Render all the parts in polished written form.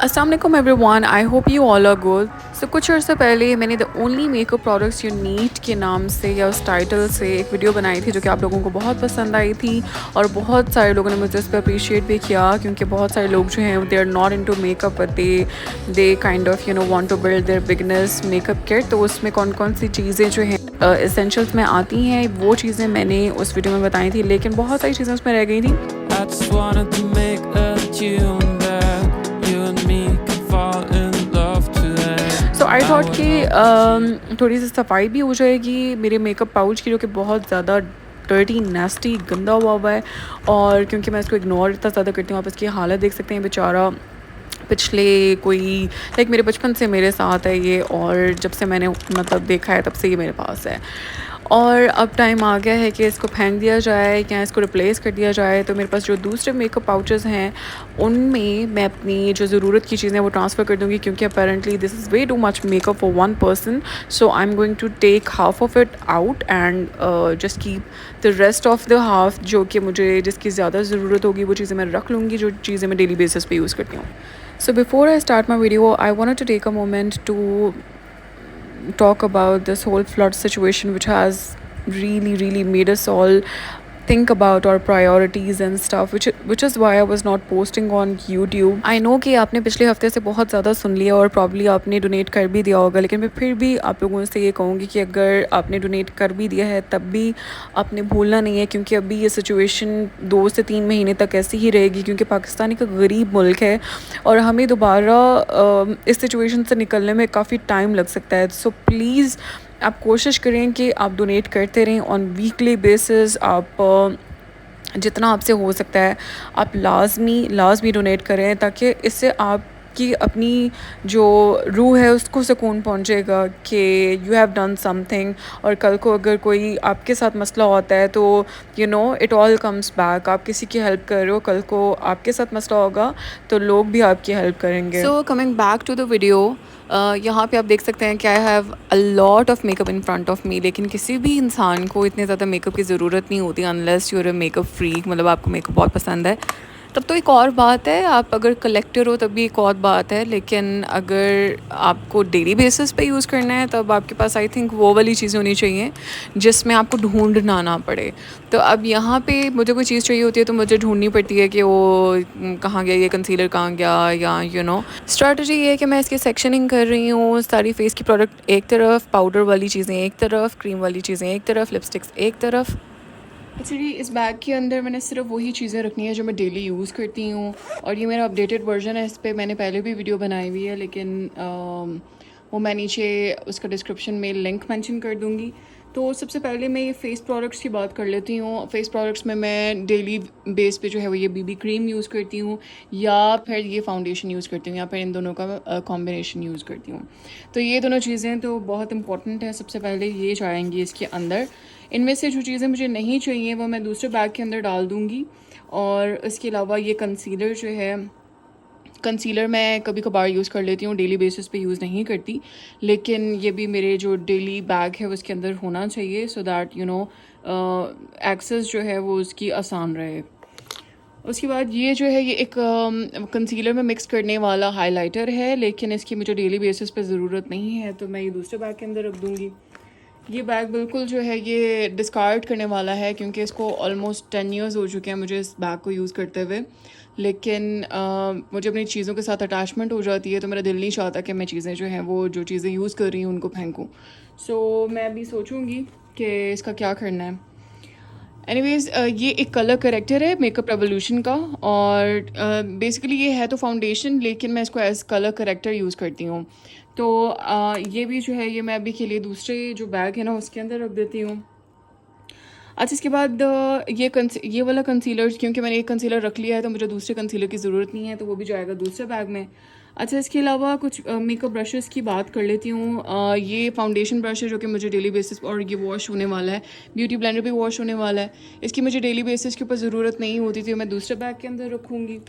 अस्सलाम वालेकुम everyone, I hope you all are good. So कुछ अर्से पहले मैंने the only makeup products you need के नाम से या उस टाइटल से एक वीडियो बनाई थी जो कि आप लोगों को बहुत पसंद आई थी और बहुत सारे लोगों ने मुझे इस पर अप्रिशिएट भी किया, क्योंकि बहुत सारे लोग जो हैं they are not into makeup but they kind of want to build their beginners makeup kit. तो उसमें कौन कौन सी चीज़ें जो हैं एसेंशियल्स में आती हैं वो चीज़ें मैंने उस वीडियो में बताई थी, लेकिन बहुत सारी चीज़ें उसमें रह गई थी। I just wanted to make a tune that you and me could fall in love today. So I thought कि थोड़ी सी सफाई भी हो जाएगी मेरे मेकअप पाउच की, जो कि बहुत ज़्यादा डर्टी नेस्टी गंदा हुआ है। और क्योंकि मैं इसको इग्नोर इतना ज़्यादा करती हूँ, आप इसकी हालत देख सकते हैं। बेचारा पिछले कोई मेरे बचपन से मेरे साथ है ये, और जब से मैंने मतलब देखा है तब से ये मेरे पास है। और अब टाइम आ गया है कि इसको फेंक दिया जाए या इसको रिप्लेस कर दिया जाए। तो मेरे पास जो दूसरे मेकअप पाउचेस हैं उनमें मैं अपनी जो ज़रूरत की चीज़ें वो ट्रांसफ़र कर दूँगी, क्योंकि apparently this is way too much makeup for one person. So I am going to take half of it out and just keep the rest of the half, जो कि मुझे जिसकी ज़्यादा ज़रूरत होगी वो चीज़ें मैं रख लूँगी, जो चीज़ें मैं डेली बेसिस पे यूज़ करती हूँ। So before I start my video, I wanted to take a moment to talk about this whole flood situation, which has really made us all think about our priorities and stuff, which is why I was not posting on YouTube. I know कि आपने पिछले हफ्ते से बहुत ज़्यादा सुन लिया और probably आपने डोनेट कर भी दिया होगा, लेकिन मैं फिर भी आप लोगों से ये कहूँगी कि अगर आपने डोनेट कर भी दिया है तब भी आपने भूलना नहीं है, क्योंकि अभी ये सिचुएशन 2 से 3 महीने तक ऐसी ही रहेगी, क्योंकि पाकिस्तान एक गरीब मुल्क है और हमें दोबारा इस सिचुएशन से निकलने में काफ़ी टाइम लग सकता है। सो प्लीज़ आप कोशिश करें कि आप डोनेट करते रहें ऑन वीकली बेसिस। आप जितना आपसे हो सकता है आप लाजमी डोनेट करें, ताकि इससे आपकी अपनी जो रूह है उसको सुकून पहुंचेगा कि यू हैव डन समथिंग। और कल को अगर कोई आपके साथ मसला होता है तो इट ऑल कम्स बैक। आप किसी की हेल्प कर रहे हो, कल को आपके साथ मसला होगा तो लोग भी आपकी हेल्प करेंगे। So coming back to the video, यहाँ पे आप देख सकते हैं कि I have a lot of makeup in front of me, लेकिन किसी भी इंसान को इतने ज़्यादा मेकअप की ज़रूरत नहीं होती unless you're a makeup freak, मतलब आपको मेकअप बहुत पसंद है तब तो एक और बात है। आप अगर कलेक्टर हो तब भी एक और बात है, लेकिन अगर आपको डेली बेसिस पे यूज़ करना है तब आपके पास आई थिंक वो वाली चीज़ें होनी चाहिए जिसमें आपको ढूंढना ना पड़े। तो अब यहाँ पे मुझे कोई चीज़ चाहिए होती है तो मुझे ढूंढनी पड़ती है कि वो कहाँ गया, ये कंसीलर कहाँ गया, या स्ट्रैटेजी ये है कि मैं इसकी सेक्शनिंग कर रही हूँ। सारी फेस की प्रोडक्ट एक तरफ, पाउडर वाली चीज़ें एक तरफ, क्रीम वाली चीज़ें एक तरफ, लिपस्टिक्स एक तरफ। एक्चुअली इस बैग के अंदर मैंने सिर्फ वही चीज़ें रखनी है जो मैं डेली यूज़ करती हूँ, और ये मेरा अपडेटेड वर्जन है। इस पर मैंने पहले भी वीडियो बनाई हुई है, लेकिन वो मैं नीचे उसका डिस्क्रिप्शन में लिंक मेंशन कर दूँगी। तो सबसे पहले मैं ये फ़ेस प्रोडक्ट्स की बात कर लेती हूँ। फ़ेस प्रोडक्ट्स में मैं डेली बेस पे जो है वो ये बीबी क्रीम यूज़ करती हूँ, या फिर ये फाउंडेशन यूज़ करती हूँ, या फिर इन दोनों का कॉम्बिनेशन यूज़ करती हूँ। तो ये दोनों चीज़ें तो बहुत इंपॉर्टेंट है। सबसे पहले ये जाएंगी इसके अंदर। इनमें से जो चीज़ें मुझे नहीं चाहिए वो मैं दूसरे बैग के अंदर डाल दूँगी। और इसके अलावा ये कंसीलर जो है, कंसीलर मैं कभी कभार यूज़ कर लेती हूँ, डेली बेसिस पे यूज़ नहीं करती, लेकिन ये भी मेरे जो डेली बैग है उसके अंदर होना चाहिए, सो दैट एक्सेस जो है वो उसकी आसान रहे। उसके बाद ये जो है ये एक कंसीलर में मिक्स करने वाला हाइलाइटर है, लेकिन इसकी मुझे डेली बेसिस पे ज़रूरत नहीं है, तो मैं ये दूसरे बैग के अंदर रख दूँगी। ये बैग बिल्कुल जो है ये डिस्कार्ड करने वाला है, क्योंकि इसको ऑलमोस्ट 10 ईयर्स हो चुके हैं मुझे इस बैग को यूज़ करते हुए, लेकिन मुझे अपनी चीज़ों के साथ अटैचमेंट हो जाती है, तो मेरा दिल नहीं चाहता कि मैं चीज़ें जो हैं वो जो चीज़ें यूज़ कर रही हूँ उनको फेंकूँ। सो मैं अभी सोचूँगी कि इसका क्या करना है। एनीवेज़ ये एक कलर करेक्टर है मेकअप रेवोल्यूशन का, और बेसिकली ये है तो फाउंडेशन, लेकिन मैं इसको एज कलर करेक्टर यूज़ करती हूँ। तो ये भी जो है ये मैं अभी के लिए दूसरे जो बैग है ना उसके अंदर रख देती हूँ। अच्छा, इसके बाद ये वाला कंसीलर, क्योंकि मैंने एक कंसीलर रख लिया है तो मुझे दूसरे कंसीलर की ज़रूरत नहीं है, तो वो भी जाएगा दूसरे बैग में। अच्छा, इसके अलावा कुछ मेकअप ब्रशेस की बात कर लेती हूँ। ये फाउंडेशन ब्रश है जो कि मुझे डेली बेसिस, और ये वॉश होने वाला है, ब्यूटी ब्लेंडर भी वॉश होने वाला है। इसकी मुझे डेली बेसिस के ऊपर ज़रूरत नहीं होती थी, मैं दूसरे बैग के अंदर रखूँगी।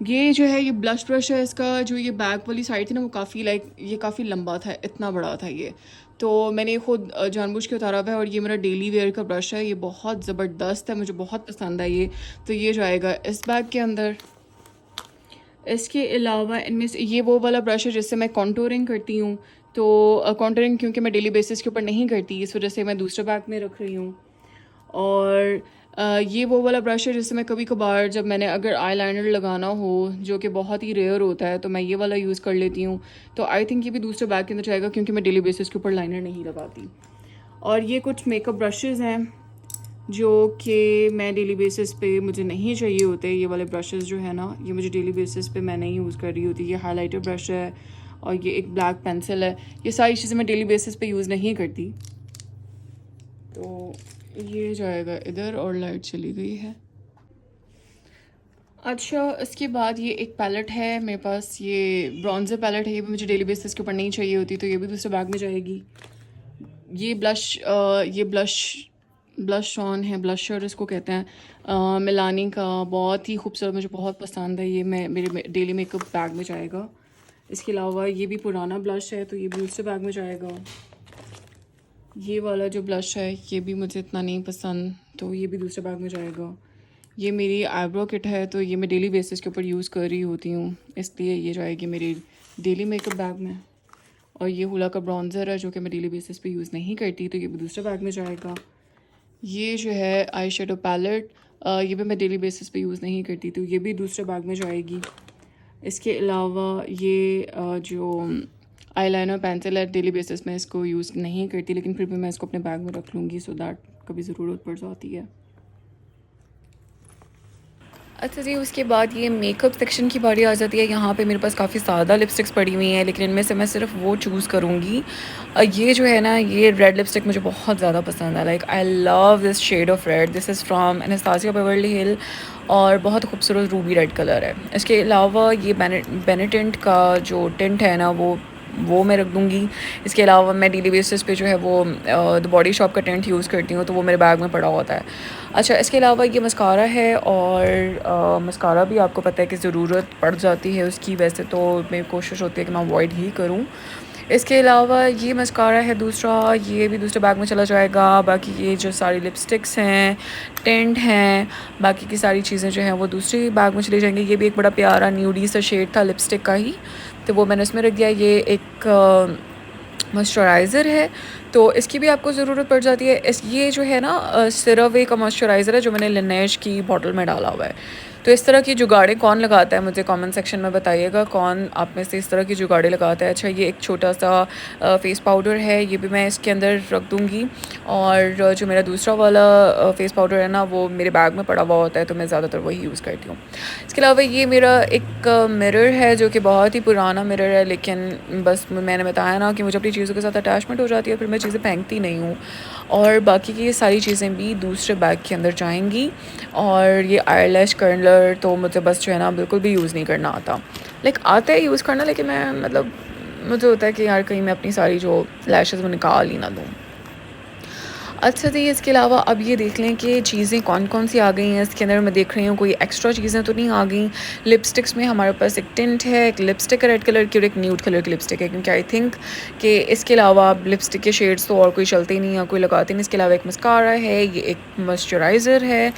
ये जो है ये ब्लश ब्रश है, इसका जो ये बैक वाली साइड थी ना वो काफ़ी ये काफ़ी लंबा था, इतना बड़ा था ये, तो मैंने खुद जानबूझ के उतारा हुआ है। और ये मेरा डेली वेयर का ब्रश है, ये बहुत ज़बरदस्त है, मुझे बहुत पसंद है ये, तो ये जाएगा इस बैग के अंदर। इसके अलावा इनमें से ये वो वाला ब्रश है जिससे मैं कॉन्टूरिंग करती हूँ। तो कॉन्टूरिंग क्योंकि मैं डेली बेसिस के ऊपर नहीं करती, इस वजह से मैं दूसरे बैग में रख रही हूँ। और ये वो वाला ब्रश है जिससे मैं कभी कभार जब मैंने अगर आईलाइनर लगाना हो जो कि बहुत ही रेयर होता है तो मैं ये वाला यूज़ कर लेती हूँ। तो आई थिंक ये भी दूसरे बैग के अंदर जाएगा क्योंकि मैं डेली बेसिस के ऊपर लाइनर नहीं लगाती। और ये कुछ मेकअप ब्रशेज़ हैं जो कि मैं डेली बेसिस पे मुझे नहीं चाहिए होते। ये वाले ब्रशेज़ जो है ना, ये मुझे डेली बेसिस पे मैं नहीं यूज़ कर रही होती। ये हाइलाइटर ब्रश है और ये एक ब्लैक पेंसिल है। ये सारी चीज़ें मैं डेली बेसिस पे यूज़ नहीं करती। तो ये जाएगा इधर और लाइट चली गई है। अच्छा, इसके बाद ये एक पैलेट है मेरे पास, ये ब्रॉन्ज़र पैलेट है। ये भी मुझे डेली बेसिस के ऊपर नहीं चाहिए होती, तो ये भी दूसरे बैग में जाएगी। ये ब्लश ऑन है, ब्लशर इसको कहते हैं, मिलानी का, बहुत ही खूबसूरत, मुझे बहुत पसंद है। ये मैं मेरे डेली मेकअप बैग में जाएगा। इसके अलावा ये भी पुराना ब्लश है तो ये भी दूसरे बैग में जाएगा। ये वाला जो ब्लश है ये भी मुझे इतना नहीं पसंद, तो ये भी दूसरे बैग में जाएगा। ये मेरी आईब्रो किट है तो ये मैं डेली बेसिस के ऊपर यूज़ कर रही होती हूँ, इसलिए ये जाएगी मेरी डेली मेकअप बैग में। और ये हुला का ब्रॉन्ज़र है जो कि मैं डेली बेसिस पे यूज़ नहीं करती, तो ये भी दूसरे बैग में जाएगा। ये जो है आई शेडो पैलेट, ये भी मैं डेली बेसिस पे यूज़ नहीं करती, तो ये भी दूसरे बैग में जाएगी। इसके अलावा ये जो आईलाइनर पेंसिल है, डेली बेसिस में इसको यूज़ नहीं करती, लेकिन फिर भी मैं इसको अपने बैग में रख लूँगी सो दैट कभी ज़रूरत पड़ जाती है। अच्छा जी, उसके बाद ये मेकअप सेक्शन की बारी आ जाती है। यहाँ पे मेरे पास काफ़ी ज़्यादा लिपस्टिक्स पड़ी हुई हैं, लेकिन इनमें से मैं सिर्फ वो चूज़ करूँगी। ये जो है ना, ये रेड लिपस्टिक मुझे बहुत ज़्यादा पसंद है। Like I love this shade of red. This is from Anastasia Beverly Hill और बहुत खूबसूरत रूबी रेड कलर है। इसके अलावा ये बेनेटेंट का जो टिंट है ना, वो मैं रख दूँगी। इसके अलावा मैं डेली बेसिस पे जो है वो द बॉडी शॉप का टेंट यूज़ करती हूँ, तो वो मेरे बैग में पड़ा होता है। अच्छा, इसके अलावा ये मस्कारा है और मस्कारा भी आपको पता है कि ज़रूरत पड़ जाती है उसकी, वैसे तो मेरी कोशिश होती है कि मैं अवॉइड ही करूँ। इसके अलावा ये मस्कारा है दूसरा, ये भी दूसरे बैग में चला जाएगा। बाकी ये जो सारी लिपस्टिक्स हैं, टेंट हैं, बाकी की सारी चीज़ें जो हैं वो दूसरी बैग में चली जाएंगी। ये भी एक बड़ा प्यारा न्यूडी सा शेड था लिपस्टिक का ही, तो वो मैंने इसमें रख दिया। ये एक मॉइस्चराइज़र है तो इसकी भी आपको ज़रूरत पड़ जाती है। ये जो है ना, सिरावे का मॉइस्चराइज़र है जो मैंने लिनेज की बॉटल में डाला हुआ है। तो इस तरह की जुगाड़ें कौन लगाता है मुझे कमेंट सेक्शन में बताइएगा, कौन आप में से इस तरह की जुगाड़ें लगाता है। अच्छा, ये एक छोटा सा फेस पाउडर है, ये भी मैं इसके अंदर रख दूँगी। और जो मेरा दूसरा वाला फेस पाउडर है ना, वो मेरे बैग में पड़ा हुआ होता है, तो मैं ज़्यादातर वही यूज़ करती हूँ। इसके अलावा ये मेरा एक मिरर है जो कि बहुत ही पुराना मिरर है, लेकिन बस मैंने बताया ना कि मुझे अपनी चीज़ों के साथ अटैचमेंट हो जाती है, फिर मैं चीज़ें फेंकती नहीं हूँ। और बाकी की सारी चीज़ें भी दूसरे बैग के अंदर जाएंगी। और ये आईलैश कर्लर तो मुझे बस जो है ना बिल्कुल भी यूज़ नहीं करना आता। लाइक आता है यूज़ करना, लेकिन मैं मतलब मुझे होता है कि यार कहीं मैं अपनी सारी जो लैशेज़ वो निकाल ही ना दूँ। अच्छा जी, इसके अलावा अब ये देख लें कि चीज़ें कौन कौन सी आ गई हैं इसके अंदर। मैं देख रही हूँ कोई एक्स्ट्रा चीज़ें तो नहीं आ गई। लिपस्टिक्स में हमारे पास एक टिंट है, एक लिपस्टिक है रेड कलर की और एक न्यूड कलर की लिपस्टिक है, क्योंकि आई थिंक कि इसके अलावा लिपस्टिक के शेड्स तो और कोई चलते ही नहीं है, कोई लगाते नहीं। इसके अलावा एक मस्कारा है, ये एक मॉइस्चराइज़र है,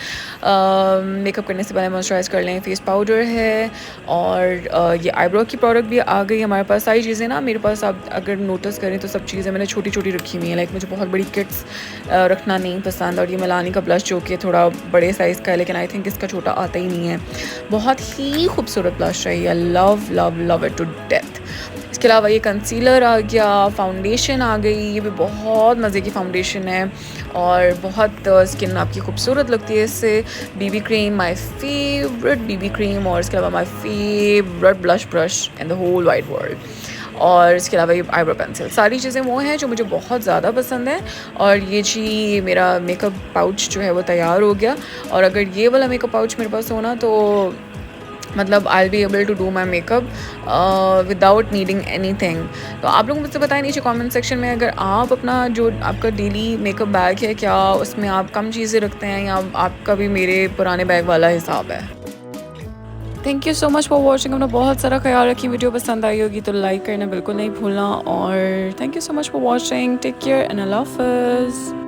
मेकअप करने से पहले मॉइस्चराइज़ कर लें, फेस पाउडर है और ये आईब्रो की प्रोडक्ट भी आ गई हमारे पास। सारी चीज़ें ना मेरे पास, आप अगर नोटिस करें तो सब चीज़ें मैंने छोटी छोटी रखी हुई हैं। लाइक मुझे बहुत बड़ी किट्स रखना नहीं पसंद। और ये मिलानी का ब्लश जो कि थोड़ा बड़े साइज़ का है, लेकिन आई थिंक इसका छोटा आता ही नहीं है। बहुत ही खूबसूरत ब्लश है, I love love love it to death. इसके अलावा ये कंसीलर आ गया, फाउंडेशन आ गई, ये भी बहुत मज़े की फाउंडेशन है और बहुत स्किन आपकी खूबसूरत लगती है इससे। BB cream, my favourite BB cream, और इसके अलावा my favourite blush brush in the whole wide world. और इसके अलावा ये आईब्रो पेंसिल, सारी चीज़ें वो हैं जो मुझे बहुत ज़्यादा पसंद है। और ये जी मेरा मेकअप पाउच जो है वो तैयार हो गया। और अगर ये वाला मेकअप पाउच मेरे पास होना तो मतलब I will be able to do my makeup without needing anything. तो आप लोग मुझसे बताएं नीचे कमेंट सेक्शन में, अगर आप अपना जो आपका डेली मेकअप बैग है, क्या उसमें आप कम चीज़ें रखते हैं या आपका भी मेरे पुराने बैग वाला हिसाब है। Thank you so much for watching. अपना बहुत सारा ख्याल रखिए। वीडियो पसंद आई होगी तो लाइक करना बिल्कुल नहीं भूलना। और thank you so much for watching. Take care and अल्लाह हाफ़िज़।